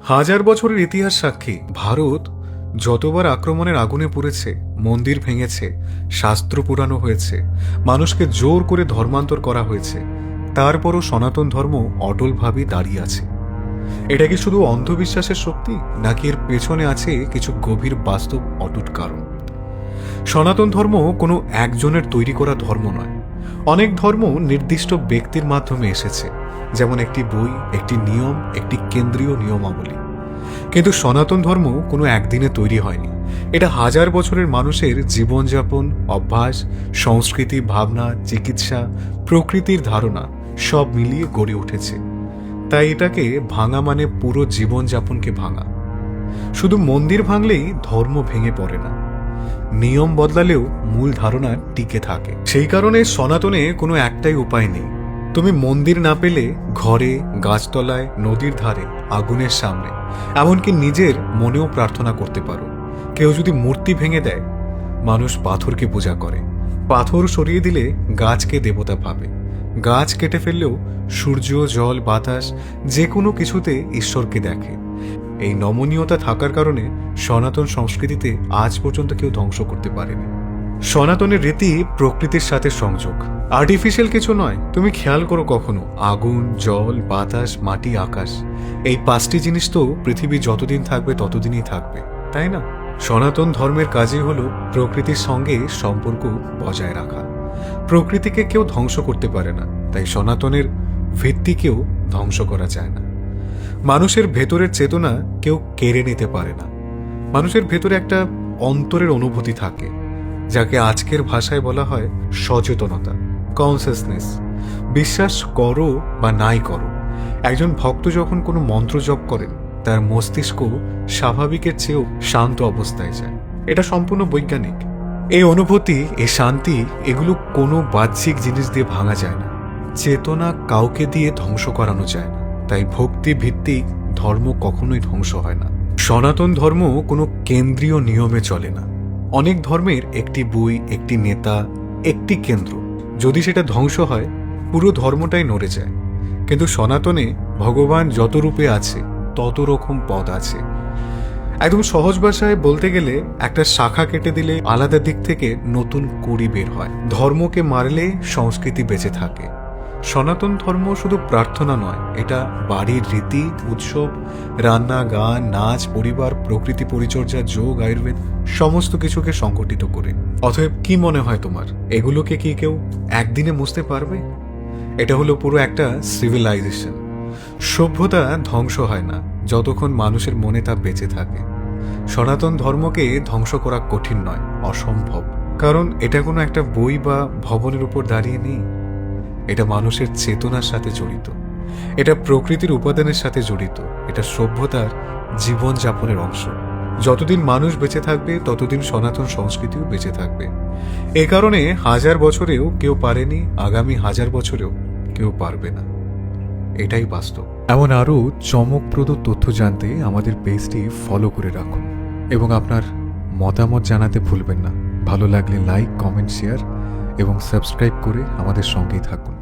হাজার বছরের ইতিহাস সাক্ষী ভারত যতবার আক্রমণের আগুনে পুড়েছে, মন্দির ভেঙেছে, শাস্ত্র পুরানো হয়েছে, মানুষকে জোর করে ধর্মান্তর করা হয়েছে, তারপরও সনাতন ধর্ম অটলভাবে দাঁড়িয়ে আছে। এটা কি শুধু অন্ধবিশ্বাসের শক্তি, নাকি এর পেছনে আছে কিছু গভীর বাস্তব অটুট কারণ? সনাতন ধর্ম কোনো একজনের তৈরি করা ধর্ম নয়। অনেক ধর্ম নির্দিষ্ট ব্যক্তির মাধ্যমে এসেছে, যেমন একটি বই, একটি নিয়ম, একটি কেন্দ্রীয় নিয়মাবলী। কিন্তু সনাতন ধর্ম কোনো একদিনে তৈরি হয়নি। এটা হাজার বছরের মানুষের জীবনযাপন, অভ্যাস, সংস্কৃতি, ভাবনা, চিকিৎসা, প্রকৃতির ধারণা সব মিলিয়ে গড়ে উঠেছে। তাই এটাকে ভাঙা মানে পুরো জীবনযাপনকে ভাঙা। শুধু মন্দির ভাঙলেই ধর্ম ভেঙে পড়ে না, নিয়ম বদলালেও মূল ধারণা টিকে থাকে। সেই কারণে সনাতনে কোনো একটাই উপায় নেই। তুমি মন্দির না পেলে ঘরে, গাছতলায়, নদীর ধারে, আগুনের সামনে, এমনকি নিজের মনেও প্রার্থনা করতে পারো। কেউ যদি মূর্তি ভেঙে দেয়, মানুষ পাথরকে পূজা করে। পাথর সরিয়ে দিলে গাছকে দেবতা ভাবে। গাছ কেটে ফেললেও সূর্য, জল, বাতাস যে কোনো কিছুতে ঈশ্বরকে দেখে। এই নমনীয়তা থাকার কারণে সনাতন সংস্কৃতিতে আজ পর্যন্ত কেউ ধ্বংস করতে পারেনি। সনাতনের রীতি প্রকৃতির সাথে সংযোগ, আর্টিফিশিয়াল কিছু নয়। তুমি খেয়াল করো কখনো, আগুন, জল, বাতাস, মাটি, আকাশ, এই পাঁচটি জিনিস তো পৃথিবী যতদিন থাকবে ততদিনই থাকবে, তাই না? সনাতন ধর্মের কাজই হলো প্রকৃতির সঙ্গে সম্পর্ক বজায় রাখা। প্রকৃতিকে কেউ ধ্বংস করতে পারে না, তাই সনাতনের ভিত্তিকেও ধ্বংস করা যায় না। মানুষের ভেতরের চেতনা কেউ কেড়ে নিতে পারে না। মানুষের ভেতরে একটা অন্তরের অনুভূতি থাকে, যাকে আজকের ভাষায় বলা হয় সচেতনতা, কনসিয়াসনেস। বিশ্বাস করো বা নাই করো, একজন ভক্ত যখন কোনো মন্ত্র জপ করেন, তার মস্তিষ্ক স্বাভাবিকের চেয়েও শান্ত অবস্থায় যায়। এটা সম্পূর্ণ বৈজ্ঞানিক। এই অনুভূতি, এই শান্তি, এগুলো কোনো বাহ্যিক জিনিস দিয়ে ভাঙা যায় না। চেতনা কাউকে দিয়ে ধ্বংস করানো যায় না। তাই ভক্তি ভিত্তিক ধর্ম কখনোই ধ্বংস হয় না। সনাতন ধর্ম কোনো কেন্দ্রীয় নিয়মে চলে না। অনেক ধর্মের একটি বই, একটি নেতা, একটি কেন্দ্র। যদি সেটা ধ্বংস হয়, পুরো ধর্মটাই নড়ে যায়। কিন্তু সনাতনে ভগবান যত রূপে আছে, তত রকম পদ আছে। একদম সহজ ভাষায় বলতে গেলে, একটা শাখা কেটে দিলে আলাদা দিক থেকে নতুন কুড়ি বের হয়। ধর্মকে মারলে সংস্কৃতি বেঁচে থাকে। সনাতন ধর্ম শুধু প্রার্থনা নয়, এটা বাড়ির রীতি, উৎসব, রান্না, গান, নাচ, পরিবার, প্রকৃতি পরিচর্যা, যোগ, আয়ুর্বেদ, সমস্ত কিছুকে সংগঠিত করে। অতএব কি মনে হয় তোমার, এগুলোকে কি কেউ একদিনে মুছতে পারবে? এটা হলো পুরো একটা সিভিলাইজেশন। সভ্যতা ধ্বংস হয় না যতক্ষণ মানুষের মনে তা বেঁচে থাকে। সনাতন ধর্মকে ধ্বংস করা কঠিন নয়, অসম্ভব। কারণ এটা কোনো একটা বই বা ভবনের উপর দাঁড়িয়ে নেই। এটা মানুষের চেতনার সাথে জড়িত, এটা প্রকৃতির উপাদানের সাথে জড়িত, এটা সভ্যতার জীবনযাপনের অংশ। যতদিন মানুষ বেঁচে থাকবে, ততদিন সনাতন সংস্কৃতিও বেঁচে থাকবে। এ কারণে হাজার বছরেও কেউ পারেনি, আগামী হাজার বছরেও কেউ পারবে না। এটাই বাস্তব। এমন আরও চমকপ্রদ তথ্য জানতে আমাদের পেজটি ফলো করে রাখুন এবং আপনার মতামত জানাতে ভুলবেন না। ভালো লাগলে লাইক, কমেন্ট, শেয়ার এবং সাবস্ক্রাইব করে আমাদের সঙ্গেই থাকুন।